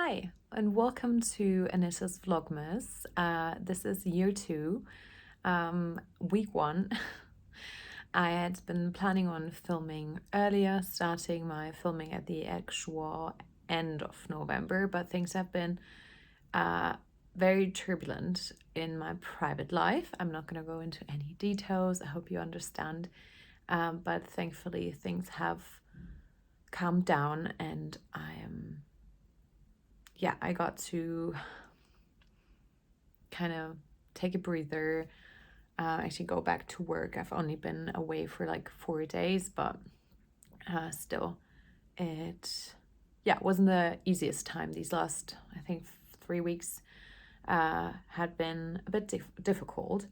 Hi, and welcome to Anissa's Vlogmas. This is year 2, week 1. I had been planning on filming earlier, starting my filming at the actual end of November, but things have been very turbulent in my private life. I'm not going to go into any details. I hope you understand. But thankfully, things have calmed down, and I got to kind of take a breather, actually go back to work. I've only been away for like 4 days, but still, it wasn't the easiest time. These last, I think, 3 weeks had been a bit difficult.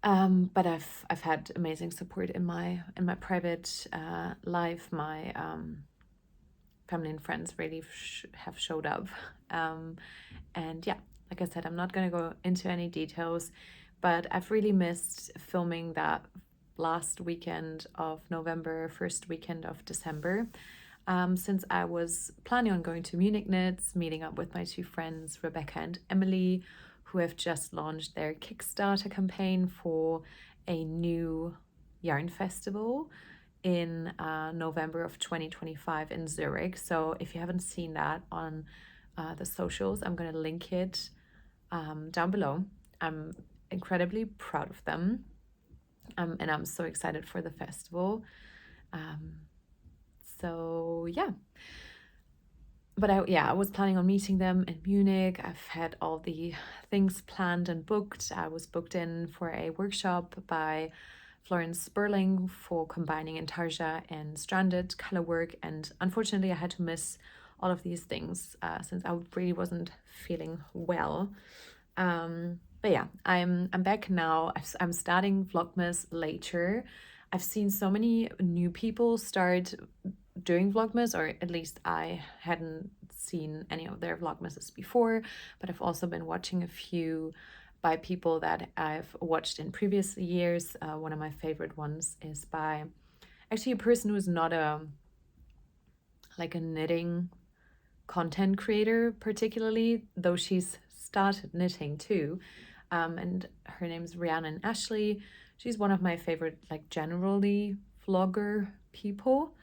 But I've had amazing support in my private life. My family and friends really have showed up. And yeah, like I said, I'm not going to go into any details, but I've really missed filming that last weekend of November, first weekend of December, since I was planning on going to Munich Knits, meeting up with my 2 friends, Rebecca and Emily, who have just launched their Kickstarter campaign for a new yarn festival in November of 2025 in Zurich. So if you haven't seen that on the socials, I'm going to link it down below. I'm incredibly proud of them, and I'm so excited for the festival. So yeah. But I was planning on meeting them in Munich. I've had all the things planned and booked. I was booked in for a workshop by Florence Sperling for combining intarsia and stranded color work, and unfortunately I had to miss all of these things since I really wasn't feeling well. But yeah, I'm back now. I'm starting Vlogmas later. I've seen so many new people start doing Vlogmas, or at least I hadn't seen any of their Vlogmases before, but I've also been watching a few by people that I've watched in previous years. One of my favorite ones is by actually a person who's not a knitting content creator particularly, though she's started knitting too, and her name's Rhiannon Ashley. She's one of my favorite generally vlogger people.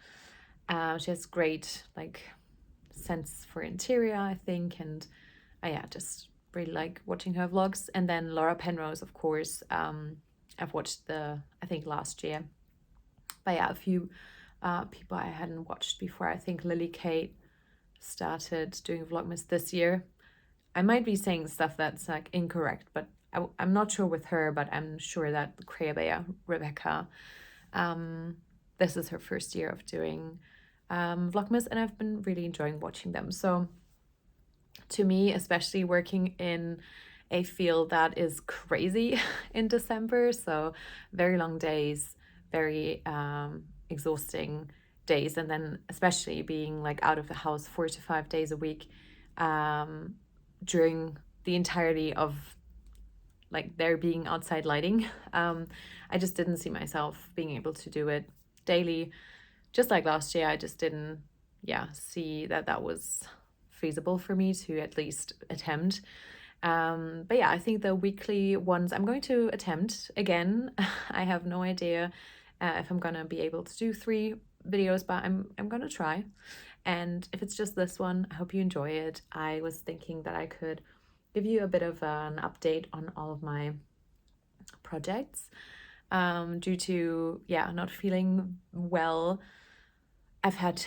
She has great sense for interior, I think, and just really like watching her vlogs. And then Laura Penrose, of course, I've watched I think last year. But yeah, a few people I hadn't watched before. I think Lily Kate started doing Vlogmas this year. I might be saying stuff that's incorrect, but I'm not sure with her, but I'm sure that Creabea, Rebecca, this is her first year of doing Vlogmas, and I've been really enjoying watching them. So to me, especially working in a field that is crazy in December, so very long days, very exhausting days, and then especially being out of the house 4 to 5 days a week during the entirety of there being outside lighting, I just didn't see myself being able to do it daily. Just like last year, I just didn't see that was feasible for me to at least attempt. But yeah, I think the weekly ones I'm going to attempt again. I have no idea if I'm gonna be able to do 3 videos, but I'm gonna try. And if it's just this one, I hope you enjoy it. I was thinking that I could give you a bit of an update on all of my projects. Due to not feeling well, I've had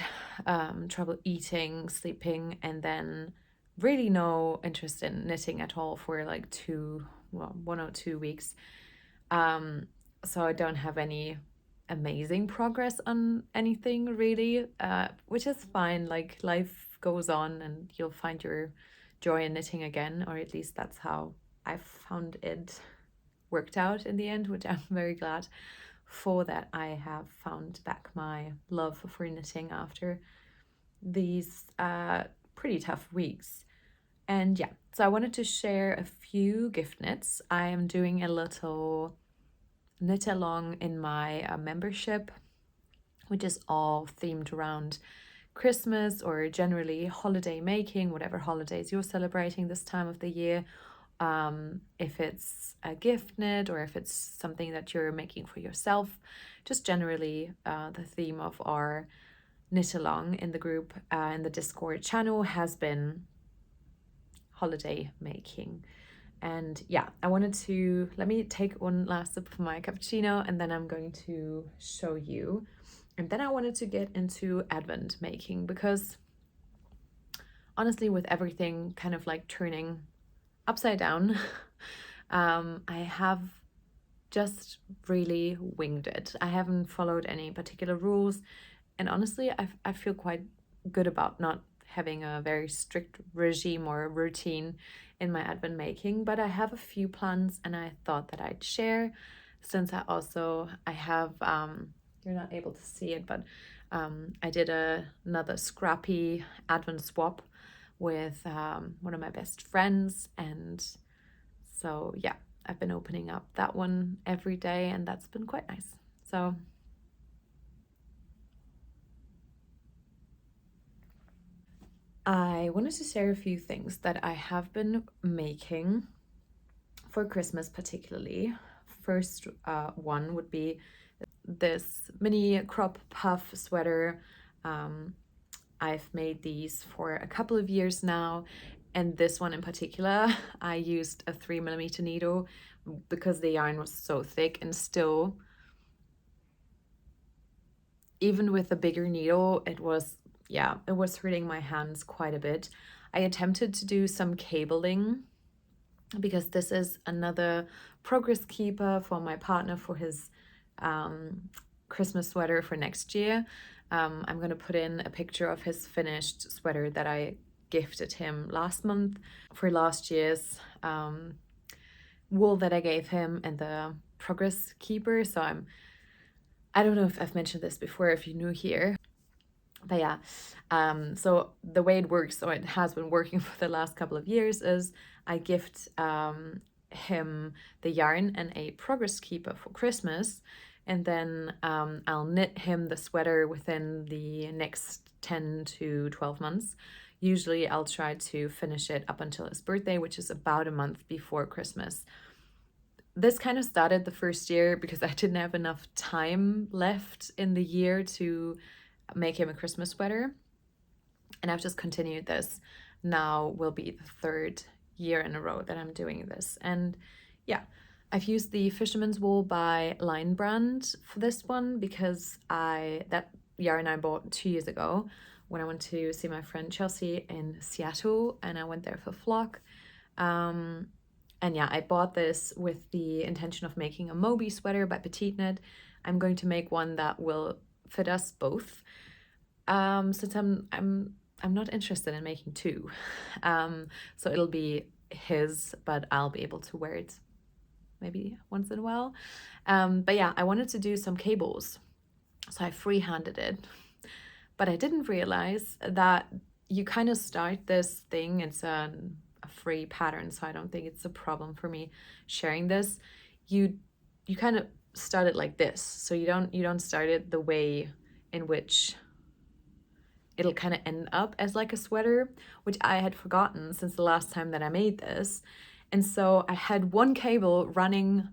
trouble eating, sleeping, and then really no interest in knitting at all for 1 or 2 weeks. So I don't have any amazing progress on anything really, which is fine. Life goes on, and you'll find your joy in knitting again, or at least that's how I've found it worked out in the end, which I'm very glad for, that I have found back my love for knitting after these pretty tough weeks. And so I wanted to share a few gift knits. I am doing a little knit along in my membership, which is all themed around Christmas or generally holiday making, whatever holidays you're celebrating this time of the year. If it's a gift knit or if it's something that you're making for yourself, just generally the theme of our knit along in the group, in the Discord channel, has been holiday making. And yeah, I wanted to, let me take one last sip of my cappuccino and then I'm going to show you. And then I wanted to get into Advent making, because honestly, with everything kind of like turning upside down, I have just really winged it. I haven't followed any particular rules, and honestly, I feel quite good about not having a very strict regime or routine in my Advent making, but I have a few plans and I thought that I'd share, since I have you're not able to see it, but I did another scrappy Advent swap with one of my best friends, and so yeah, I've been opening up that one every day and that's been quite nice. So I wanted to share a few things that I have been making for Christmas particularly. First one would be this mini crop puff sweater. I've made these for a couple of years now, and this one in particular, I used a 3mm needle because the yarn was so thick, and still, even with a bigger needle, it was hurting my hands quite a bit. I attempted to do some cabling because this is another progress keeper for my partner for his Christmas sweater for next year. I'm going to put in a picture of his finished sweater that I gifted him last month for last year's wool that I gave him and the progress keeper. So I don't know if I've mentioned this before, if you're new here, but yeah, so the way it works, so it has been working for the last couple of years, is I gift him the yarn and a progress keeper for Christmas, and then I'll knit him the sweater within the next 10 to 12 months. Usually I'll try to finish it up until his birthday, which is about a month before Christmas. This kind of started the first year because I didn't have enough time left in the year to make him a Christmas sweater, and I've just continued this. Now will be the third year in a row that I'm doing this, and yeah, I've used the Fisherman's Wool by Line Brand for this one because that yarn I bought 2 years ago when I went to see my friend Chelsea in Seattle, and I went there for Flock. And yeah, I bought this with the intention of making a Moby sweater by Petite Knit. I'm going to make one that will fit us both. Since I'm not interested in making two. So it'll be his, but I'll be able to wear it maybe once in a while. But yeah, I wanted to do some cables, so I free-handed it. But I didn't realize that you kind of start this thing, it's a free pattern, so I don't think it's a problem for me sharing this. You kind of start it like this, so you don't start it the way in which it'll kind of end up as like a sweater, which I had forgotten since the last time that I made this. And so I had one cable running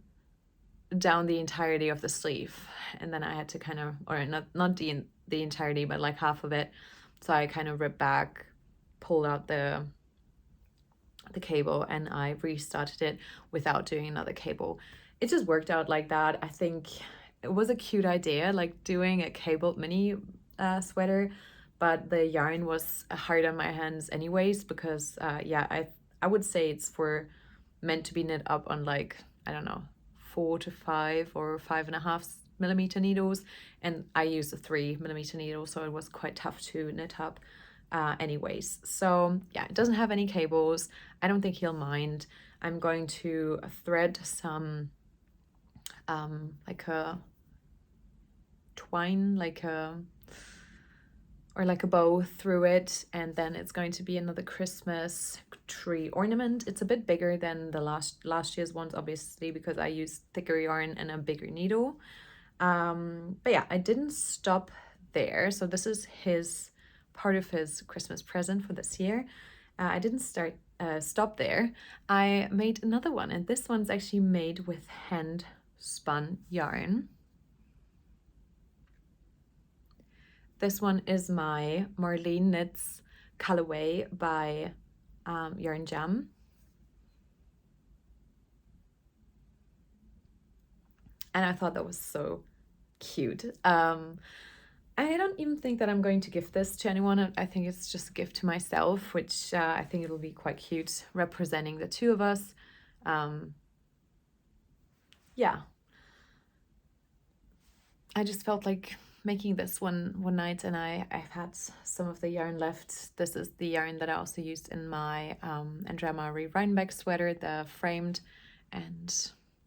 down the entirety of the sleeve, and then I had to kind of, or not the entirety, but like half of it. So I kind of ripped back, pulled out the cable, and I restarted it without doing another cable. It just worked out like that. I think it was a cute idea, like doing a cabled mini sweater, but the yarn was hard on my hands anyways because yeah, I would say it's meant to be knit up on like, I don't know, 4 to 5 or 5.5mm needles, and I used a 3mm needle, so it was quite tough to knit up anyways. So yeah, it doesn't have any cables. I don't think he'll mind. I'm going to thread some like a twine, like a bow through it, and then it's going to be another Christmas tree ornament. It's a bit bigger than the last year's ones, obviously, because I used thicker yarn and a bigger needle. But yeah, I didn't stop there. So this is his part of his Christmas present for this year. I didn't stop there. I made another one, and this one's actually made with hand spun yarn. This one is my Marlene Knits colorway by Yarn Jam. And I thought that was so cute. I don't even think that I'm going to gift this to anyone. I think it's just a gift to myself, which I think it'll be quite cute, representing the two of us. Yeah. I just felt like making this one night, and I've had some of the yarn left. This is the yarn that I also used in my Andrea Marie Reinbeck sweater, the framed, and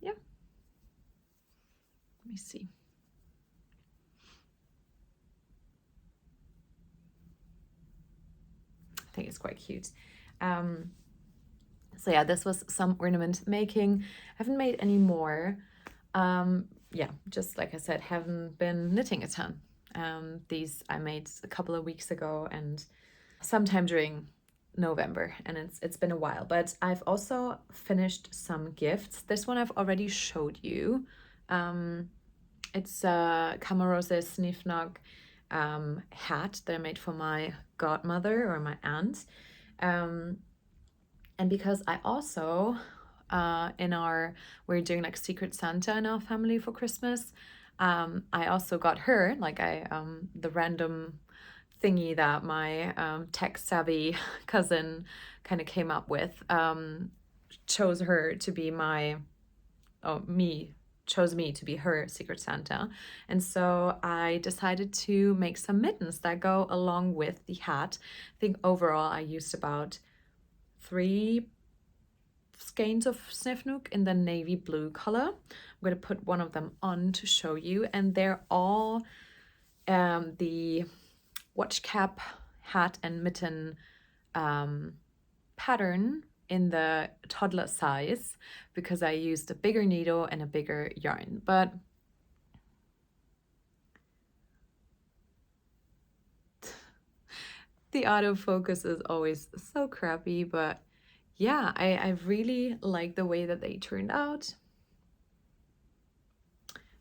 yeah. Let me see. I think it's quite cute. So yeah, this was some ornament making. I haven't made any more. Yeah, just like I said, haven't been knitting a ton. These I made a couple of weeks ago and sometime during November, and it's been a while. But I've also finished some gifts. This one I've already showed you. It's a Camarose Sniffnog hat that I made for my godmother or my aunt. And because I also we're doing like Secret Santa in our family for Christmas, I also got her like the random thingy that my tech savvy cousin kind of came up with, chose her to be chose me to be her Secret Santa. And so I decided to make some mittens that go along with the hat. I think overall I used about 3 skeins of Snifnook in the navy blue color. I'm going to put one of them on to show you, and they're all the watch cap, hat and mitten pattern in the toddler size, because I used a bigger needle and a bigger yarn. But the autofocus is always so crappy, but yeah, I really like the way that they turned out.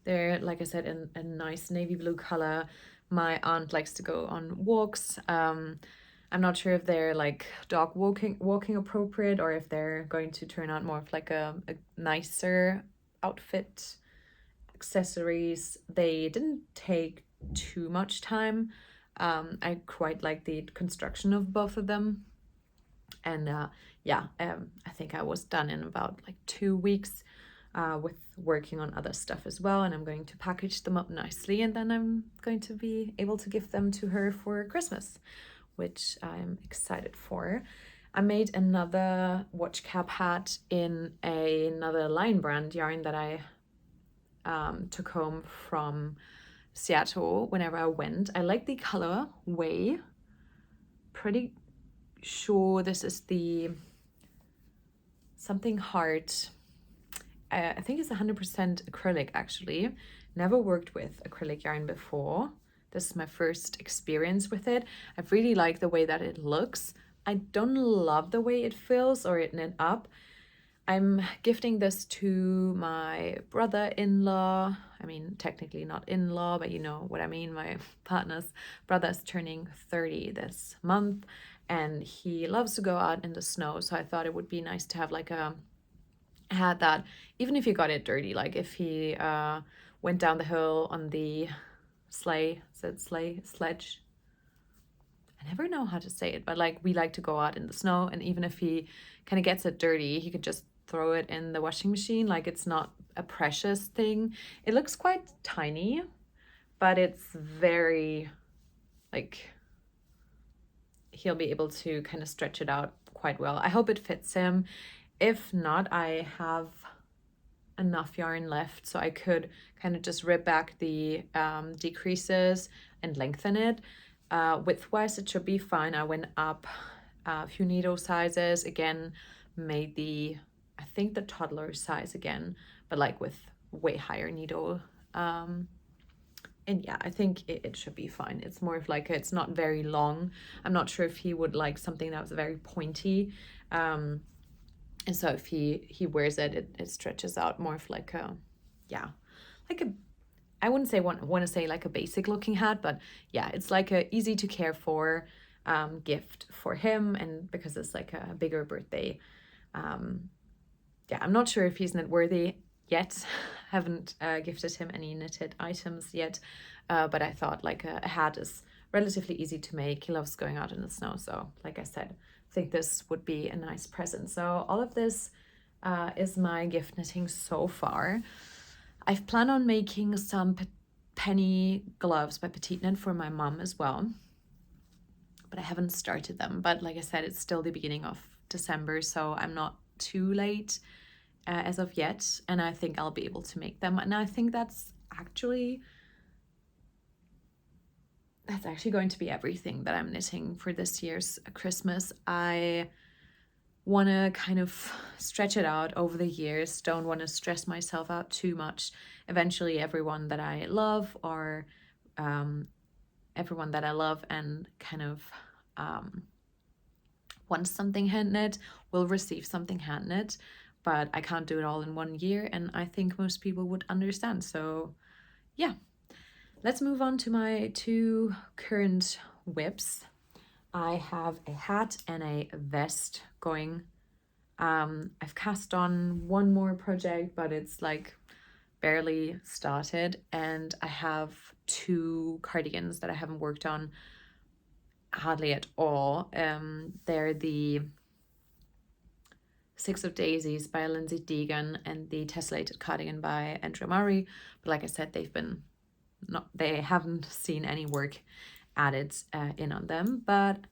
They're, like I said, in a nice navy blue color. My aunt likes to go on walks. I'm not sure if they're like dog walking appropriate, or if they're going to turn out more of like a nicer outfit. Accessories, they didn't take too much time. I quite like the construction of both of them. And yeah, I think I was done in about like 2 weeks with working on other stuff as well. And I'm going to package them up nicely, and then I'm going to be able to give them to her for Christmas, which I'm excited for. I made another watch cap hat in another Lion Brand yarn that I took home from Seattle whenever I went. I like the color way. Pretty sure this is the something heart. I think it's 100% acrylic actually. Never worked with acrylic yarn before. This is my first experience with it. I really like the way that it looks. I don't love the way it feels or it knit up. I'm gifting this to my brother-in-law. I mean, technically not in-law, but you know what I mean. My partner's brother's turning 30 this month, and he loves to go out in the snow. So I thought it would be nice to have like a hat that, even if he got it dirty, like if he went down the hill on the sledge. I never know how to say it, but like we like to go out in the snow, and even if he kind of gets it dirty, he could just throw it in the washing machine. Like it's not a precious thing. It looks quite tiny, but it's very like he'll be able to kind of stretch it out quite well. I hope it fits him. If not, I have enough yarn left so I could kind of just rip back the decreases and lengthen it. Width-wise, it should be fine. I went up a few needle sizes again, made I think the toddler size again, but like with way higher needle and yeah, I think it should be fine. It's more of like it's not very long. I'm not sure if he would like something that was very pointy. And so if he wears it, it stretches out more of like a, yeah, like a, I wouldn't say want to say like a basic looking hat, but yeah, it's like a easy to care for gift for him, and because it's like a bigger birthday. Yeah, I'm not sure if he's knit worthy yet. Haven't gifted him any knitted items yet, but I thought like a hat is relatively easy to make. He loves going out in the snow, so like I said, I think this would be a nice present. So all of this is my gift knitting so far. I've planned on making some penny gloves by Petite Knit for my mom as well, but I haven't started them. But like I said, it's still the beginning of December, so I'm not too late as of yet, and I think I'll be able to make them. And I think that's actually going to be everything that I'm knitting for this year's Christmas. I want to kind of stretch it out over the years, don't want to stress myself out too much. Eventually everyone that I love, or everyone that I love and kind of wants something hand knit will receive something hand knit, but I can't do it all in 1 year, and I think most people would understand. So yeah, let's move on to my 2 current whips. I have a hat and a vest going. I've cast on 1 more project, but it's like barely started, and I have 2 cardigans that I haven't worked on hardly at all. They're the 6 of Daisies by Lindsay Deegan and the Tessellated Cardigan by Andrea Murray. But like I said, they haven't seen any work added in on them. But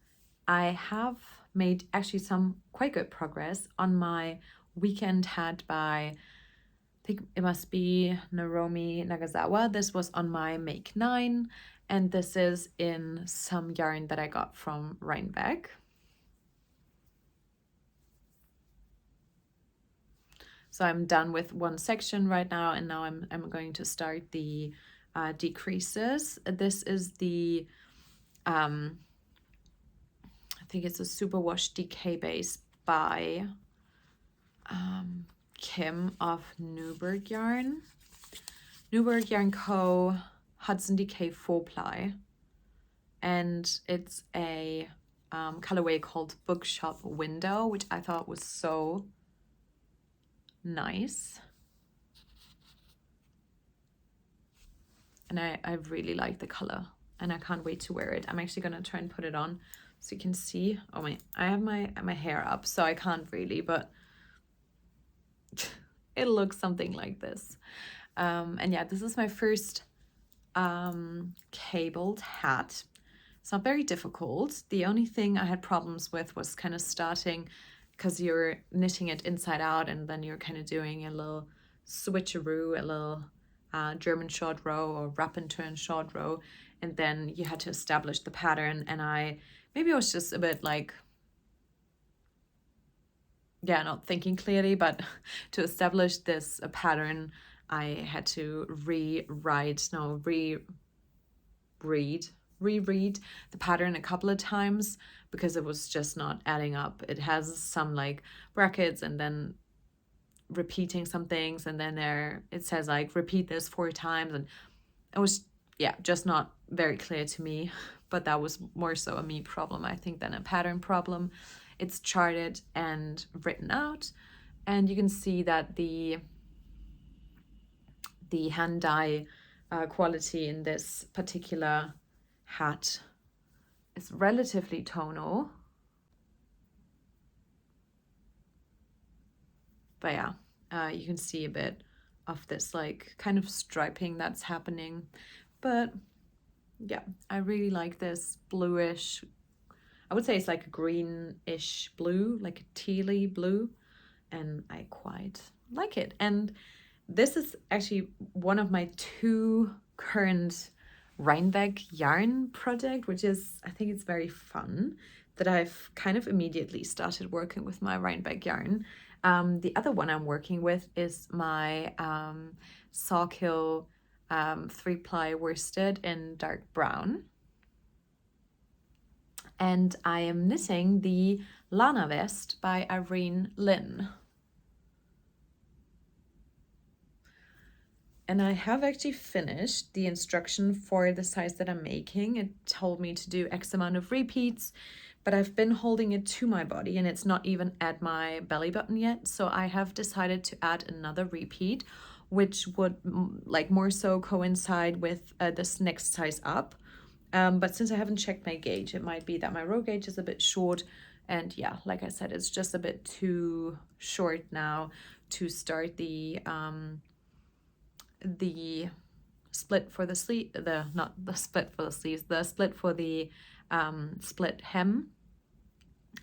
I have made actually some quite good progress on my weekend hat by, I think it must be Naomi Nagasawa. This was on my Make 9, and this is in some yarn that I got from Rhinebeck. So I'm done with 1 section right now, and now I'm going to start the decreases. This is the I think it's a superwash DK base by Kim of Newburgh Yarn Co. Hudson DK 4-ply, and it's a colorway called Bookshop Window, which I thought was so nice, and I really like the color, and I can't wait to wear it. I'm actually gonna try and put it on so you can see. Oh my, I have my hair up, so I can't really, but it looks something like this. And yeah, this is my first cabled hat. It's not very difficult. The only thing I had problems with was kind of starting, because you're knitting it inside out, and then you're kind of doing a little switcheroo, a little German short row or wrap and turn short row, and then you had to establish the pattern, and maybe I was just a bit like, yeah, not thinking clearly, but to establish this pattern, I had to reread the pattern a couple of times, because it was just not adding up. It has some like brackets and then repeating some things, and then it says like repeat this 4 times, and it was, yeah, just not very clear to me. But that was more so a me problem, I think, than a pattern problem. It's charted and written out, and you can see that the hand dye quality in this particular hat is relatively tonal. But yeah, you can see a bit of this like kind of striping that's happening. But yeah, I really like this bluish, I would say it's like a greenish blue, like a tealy blue, and I quite like it. And this is actually one of my 2 current Rhinebeck yarn project, which is, I think it's very fun that I've kind of immediately started working with my Rhinebeck yarn. The other one I'm working with is my Sawkill 3-ply worsted in dark brown. And I am knitting the Lana vest by Irene Lynn. And I have actually finished the instruction for the size that I'm making. It told me to do X amount of repeats, but I've been holding it to my body and it's not even at my belly button yet. So I have decided to add another repeat, which would like more so coincide with this next size up. But since I haven't checked my gauge, it might be that my row gauge is a bit short. And yeah, like I said, it's just a bit too short now to start the split for the sleeve, not the split for the sleeves, the split for the split hem,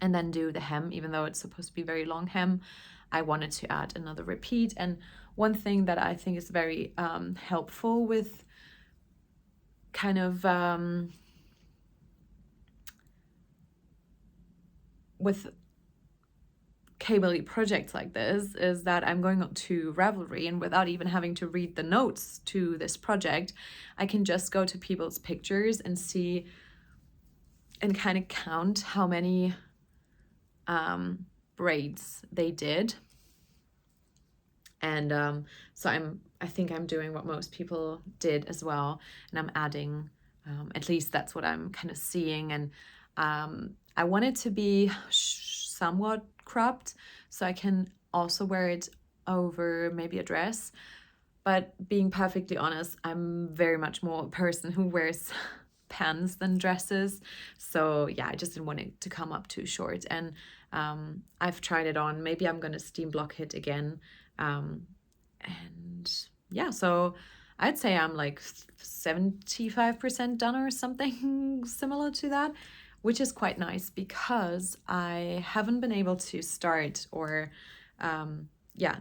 and then do the hem, even though it's supposed to be very long hem. I wanted to add another repeat. And one thing that I think is very helpful with kind of with K-Belly projects like this is that I'm going on to Ravelry, and without even having to read the notes to this project, I can just go to people's pictures and see and kind of count how many braids they did. And so I think I'm doing what most people did as well, and I'm adding, at least that's what I'm kind of seeing. And I want it to be somewhat cropped so I can also wear it over maybe a dress. But being perfectly honest, I'm very much more a person who wears pants than dresses. So yeah, I just didn't want it to come up too short. And I've tried it on. Maybe I'm going to steam block it again. And yeah, so I'd say I'm like 75% done or something similar to that, which is quite nice because I haven't been able to start or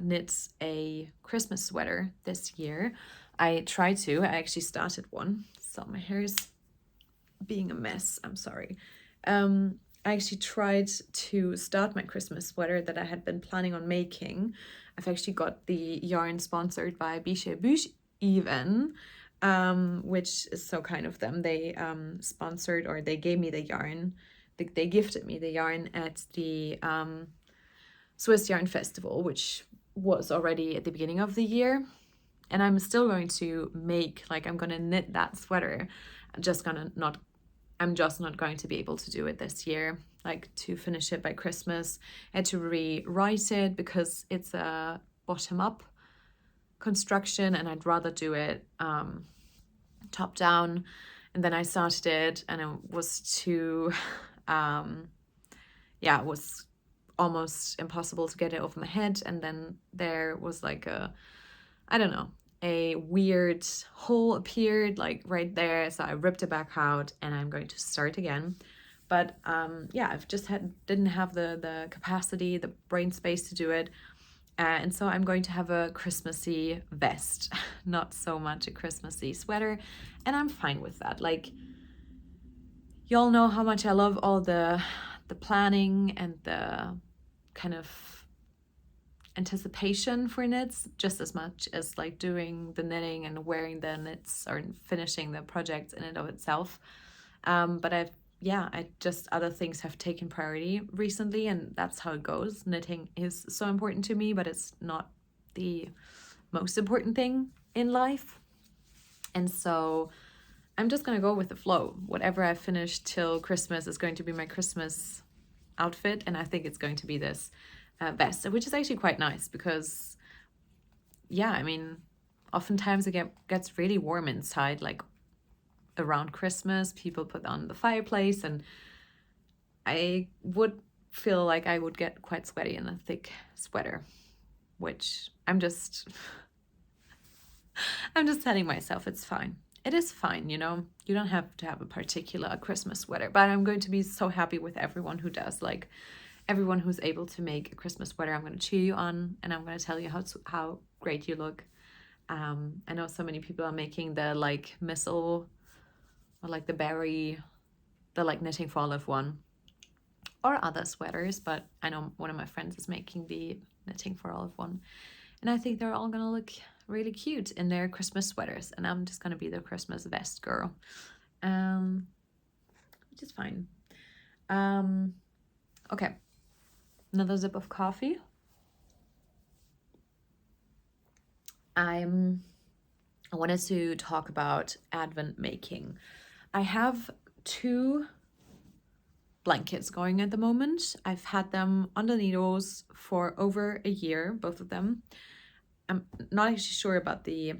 knit a Christmas sweater this year. I actually started one, so my hair is being a mess, I'm sorry. I actually tried to start my Christmas sweater that I had been planning on making. I've actually got the yarn sponsored by Biche Bouche even, which is so kind of them. They sponsored, or they gave me the yarn, they gifted me the yarn at the Swiss Yarn Festival, which was already at the beginning of the year. And I'm still going to make, like, I'm gonna knit that sweater. I'm just not going to be able to do it this year, like to finish it by Christmas. I had to rewrite it because it's a bottom-up construction and I'd rather do it top down. And then I started it and it was too it was almost impossible to get it over my head. And then there was like a weird hole appeared like right there, so I ripped it back out and I'm going to start again. But I've just didn't have the capacity, the brain space to do it. And so I'm going to have a Christmassy vest, not so much a Christmassy sweater, and I'm fine with that. Like, y'all know how much I love all the planning and the kind of anticipation for knits just as much as like doing the knitting and wearing the knits or finishing the project in and of itself. But I just, other things have taken priority recently, and that's how it goes. Knitting is so important to me, but it's not the most important thing in life. And so I'm just gonna go with the flow. Whatever I finish till Christmas is going to be my Christmas outfit, and I think it's going to be this vest, which is actually quite nice because oftentimes it gets really warm inside, like around Christmas people put on the fireplace, and I would feel like I would get quite sweaty in a thick sweater, which I'm just telling myself it's fine. It is fine, you don't have to have a particular Christmas sweater, but I'm going to be so happy with everyone who does, like everyone who's able to make a Christmas sweater. I'm going to cheer you on and I'm going to tell you how great you look. I know so many people are making the like missile or like the berry, the like knitting for olive one, or other sweaters, but I know one of my friends is making the knitting for olive one, and I think they're all gonna look really cute in their Christmas sweaters, and I'm just gonna be the Christmas vest girl, which is fine. Okay, another sip of coffee. I wanted to talk about Advent making. I have 2 blankets going at the moment. I've had them on the needles for over a year, both of them. I'm not actually sure about the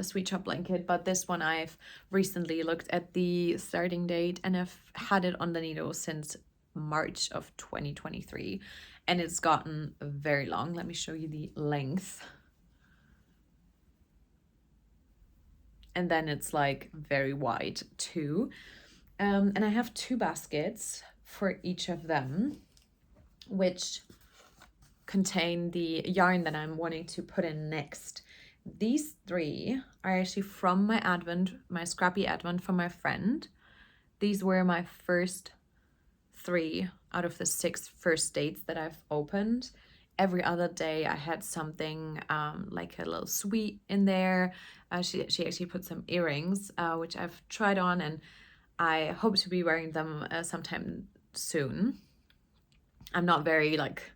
sweet shop blanket, but this one I've recently looked at the starting date, and I've had it on the needles since March of 2023, and it's gotten very long. Let me show you the length. And then it's like very wide too. And I have 2 baskets for each of them, which contain the yarn that I'm wanting to put in next. These 3 are actually from my scrappy Advent from my friend. These were my first 3 out of the 6 first dates that I've opened. Every other day I had something like a little sweet in there. She actually put some earrings, which I've tried on, and I hope to be wearing them sometime soon. I'm not very like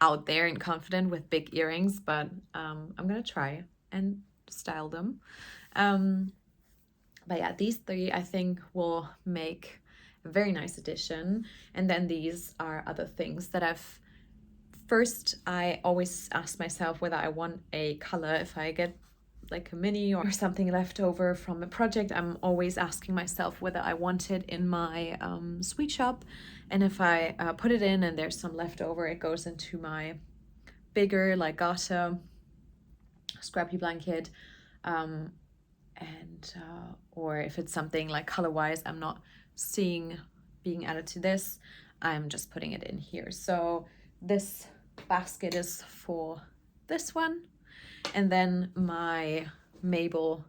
out there and confident with big earrings, but I'm gonna try and style them. But yeah, these 3 I think will make a very nice addition. And then these are other things that I always ask myself whether I want a color. If I get like a mini or something left over from a project, I'm always asking myself whether I want it in my sweet shop. And if I put it in and there's some left over, it goes into my bigger like garter scrappy blanket. Or if it's something like color-wise I'm not seeing being added to this, I'm just putting it in here. So this basket is for this one, and then my Mabel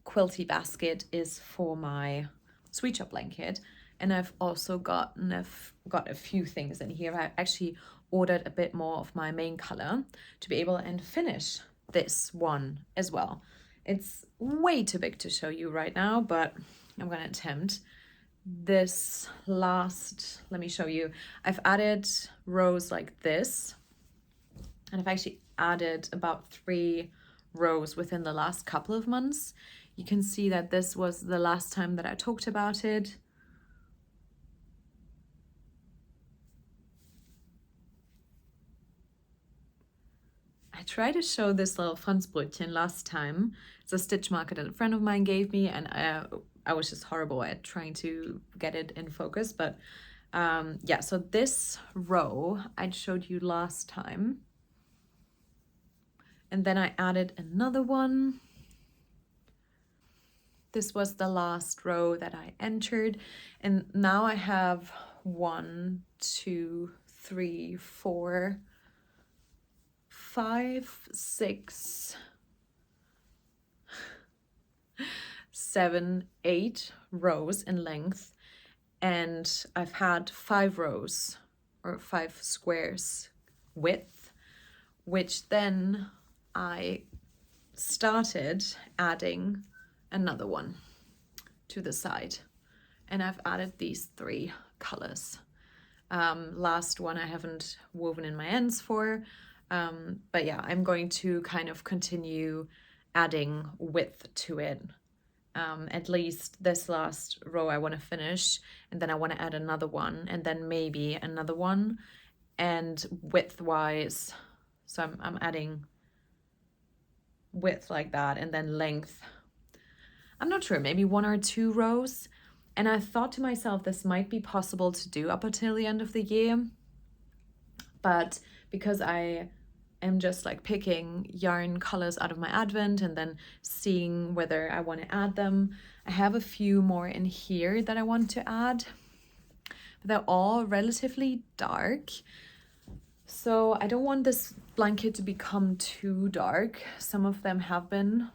quilty basket is for my sweet shop blanket. And I've also got a few things in here. I actually ordered a bit more of my main color to be able and finish this one as well. It's way too big to show you right now, but I'm gonna attempt. This last, let me show you. I've added rows like this, and I've actually added about 3 rows within the last couple of months. You can see that this was the last time that I talked about it. I tried to show this little Fansbrötchen last time. It's a stitch marker that a friend of mine gave me, and I was just horrible at trying to get it in focus. But yeah, so this row I showed you last time. And then I added another one. This was the last row that I entered. And now I have 1, 2, 3, 4, 5, 6, 7, 8 rows in length. And I've had 5 rows or 5 squares width, which then I started adding another one to the side, and I've added these 3 colors. Last one I haven't woven in my ends for, but yeah, I'm going to kind of continue adding width to it. At least this last row I want to finish, and then I want to add another one, and then maybe another one. And width wise, so I'm adding width like that, and then length, I'm not sure, maybe 1 or 2 rows. And I thought to myself, this might be possible to do up until the end of the year, but because I am just like picking yarn colors out of my Advent and then seeing whether I want to add them, I have a few more in here that I want to add, but they're all relatively dark. So I don't want this blanket to become too dark. Some of them have been.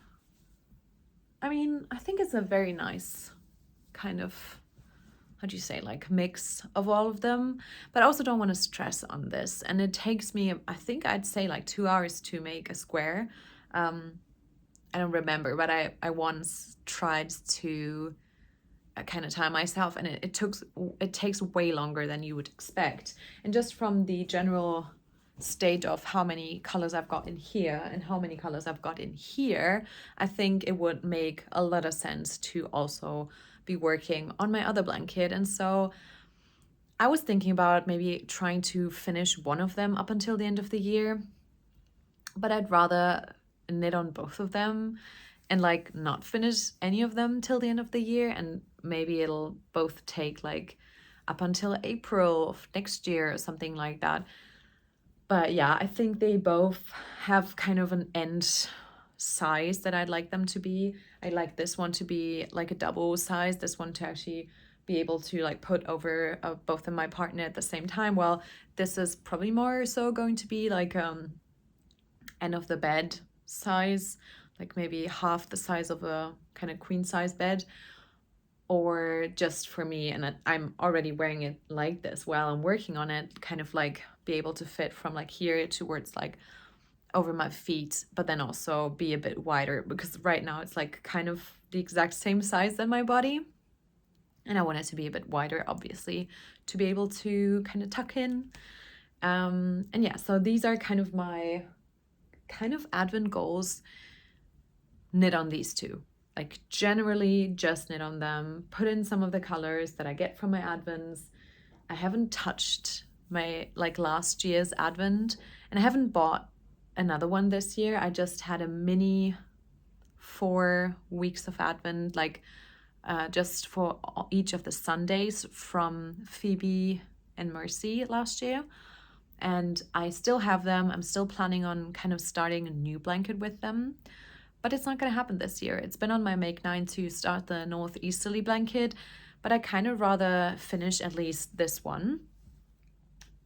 I mean, I think it's a very nice kind of how do you say, like mix of all of them, but I also don't want to stress on this. And it takes me, I think I'd say like 2 hours to make a square. I don't remember, but I once tried to kind of time myself, and it takes way longer than you would expect. And just from the general state of how many colors I've got in here and how many colors I've got in here, I think it would make a lot of sense to also be working on my other blanket. And so I was thinking about maybe trying to finish one of them up until the end of the year, but I'd rather knit on both of them and like not finish any of them till the end of the year, and maybe it'll both take like up until April of next year or something like that. But yeah, I think they both have kind of an end size that I'd like them to be. I'd like this one to be like a double size, this one to actually be able to like put over both of my partner at the same time. Well, this is probably more so going to be like end of the bed size, like maybe half the size of a kind of queen size bed, or just for me, and I'm already wearing it like this while I'm working on it, kind of like be able to fit from like here towards like over my feet, but then also be a bit wider, because right now it's like kind of the exact same size than my body, and I want it to be a bit wider, obviously, to be able to kind of tuck in. And yeah, so these are kind of my kind of Advent goals. Knit on these two, like generally just knit on them, put in some of the colors that I get from my Advents. I haven't touched my like last year's Advent, and I haven't bought another one this year. I just had a mini 4 weeks of Advent, like just for each of the Sundays from Phoebe and Mercy last year. And I still have them. I'm still planning on kind of starting a new blanket with them, but it's not going to happen this year. It's been on my make 9 to start the northeasterly blanket, but I kind of rather finish at least this one.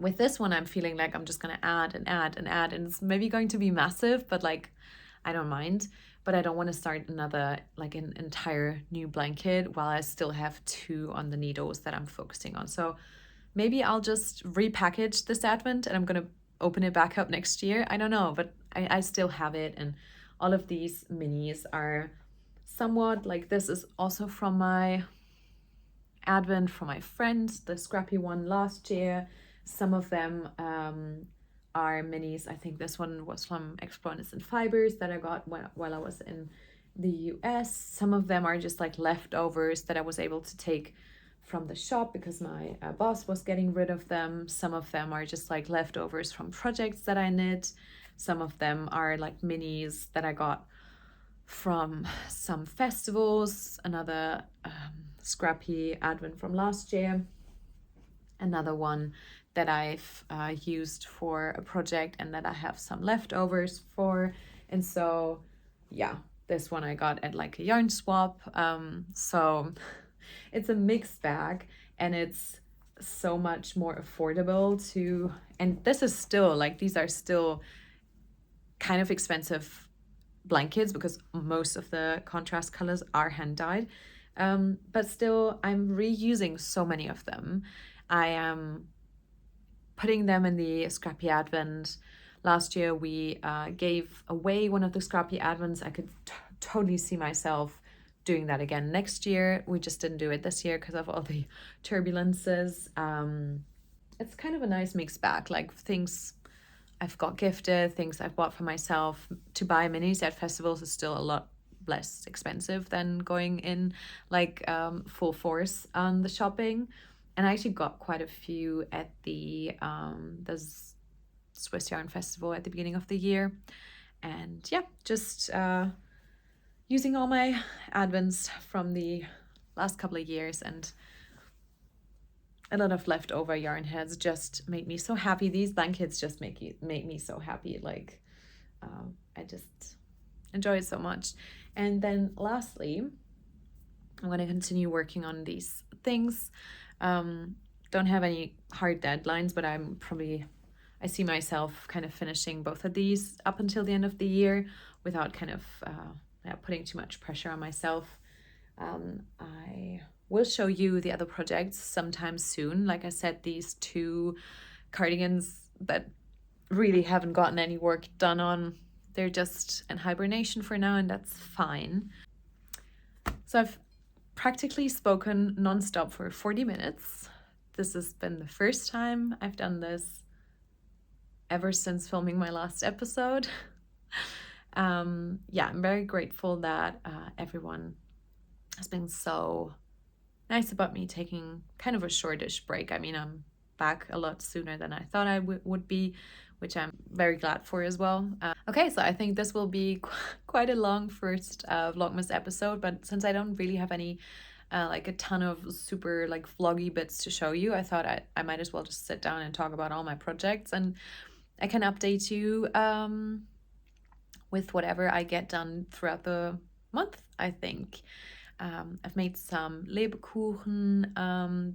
With this one, I'm feeling like I'm just going to add and add and add, and it's maybe going to be massive, but like, I don't mind. But I don't want to start another, like an entire new blanket while I still have 2 on the needles that I'm focusing on. So maybe I'll just repackage this Advent and I'm going to open it back up next year. I don't know, but I still have it. And all of these minis are somewhat like, this is also from my Advent from my friends, the scrappy one last year. Some of them are minis. I think this one was from Explorers and Fibers that I got while I was in the US. Some of them are just like leftovers that I was able to take from the shop because my boss was getting rid of them. Some of them are just like leftovers from projects that I knit. Some of them are like minis that I got from some festivals. Another scrappy Advent from last year. Another one that I've used for a project and that I have some leftovers for. And so yeah, this one I got at like a yarn swap. So it's a mixed bag, and it's so much more affordable to, and this is still like, these are still kind of expensive blankets because most of the contrast colors are hand dyed, but still I'm reusing so many of them. I am putting them in the Scrappy Advent. Last year we gave away one of the Scrappy Advents. I could totally see myself doing that again next year. We just didn't do it this year because of all the turbulences. It's kind of a nice mixed bag, like things I've got gifted, things I've bought for myself. To buy minis at festivals is still a lot less expensive than going in like full force on the shopping. And I actually got quite a few at the Swiss Yarn Festival at the beginning of the year. And yeah, just using all my Advents from the last couple of years, and a lot of leftover yarn heads just make me so happy. These blankets just make me so happy. Like I just enjoy it so much. And then lastly, I'm going to continue working on these things. Don't have any hard deadlines, but I see myself kind of finishing both of these up until the end of the year without kind of putting too much pressure on myself. I will show you the other projects sometime soon. Like I said, these 2 cardigans that really haven't gotten any work done on, they're just in hibernation for now, and that's fine. So I've practically spoken nonstop for 40 minutes. This has been the first time I've done this ever since filming my last episode. Yeah, I'm very grateful that everyone has been so nice about me taking kind of a shortish break. I mean, I'm back a lot sooner than I thought I would be, which I'm very glad for as well. Okay, so I think this will be quite a long first Vlogmas episode, but since I don't really have any like a ton of super like vloggy bits to show you, I thought I might as well just sit down and talk about all my projects, and I can update you with whatever I get done throughout the month, I think. I've made some Lebkuchen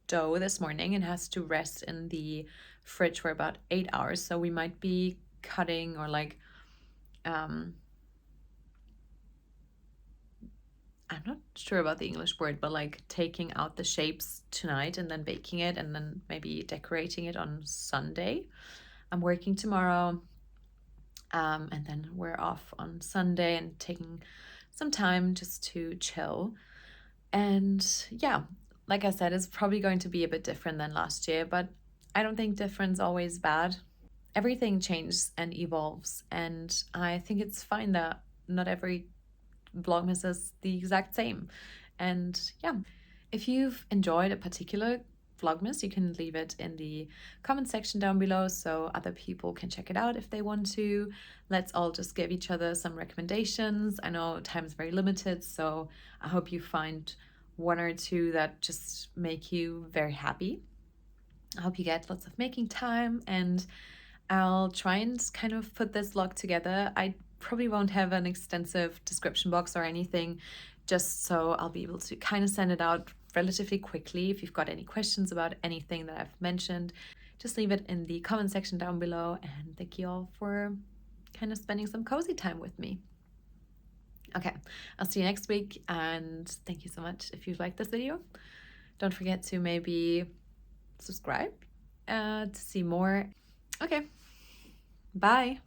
dough this morning and has to rest in the fridge for about 8 hours. So we might be cutting or like, I'm not sure about the English word, but like taking out the shapes tonight and then baking it and then maybe decorating it on Sunday. I'm working tomorrow. And then we're off on Sunday and taking some time just to chill. And yeah, like I said, it's probably going to be a bit different than last year, but I don't think different's always bad. Everything changes and evolves, and I think it's fine that not every Vlogmas is the exact same. And yeah, if you've enjoyed a particular Vlogmas, you can leave it in the comment section down below so other people can check it out if they want to. Let's all just give each other some recommendations. I know time is very limited, so I hope you find 1 or 2 that just make you very happy. I hope you get lots of making time, and I'll try and kind of put this vlog together. I probably won't have an extensive description box or anything, just so I'll be able to kind of send it out relatively quickly. If you've got any questions about anything that I've mentioned, just leave it in the comment section down below, and thank you all for kind of spending some cozy time with me. Okay, I'll see you next week, and thank you so much if you've liked this video. Don't forget to maybe subscribe to see more. Okay, bye.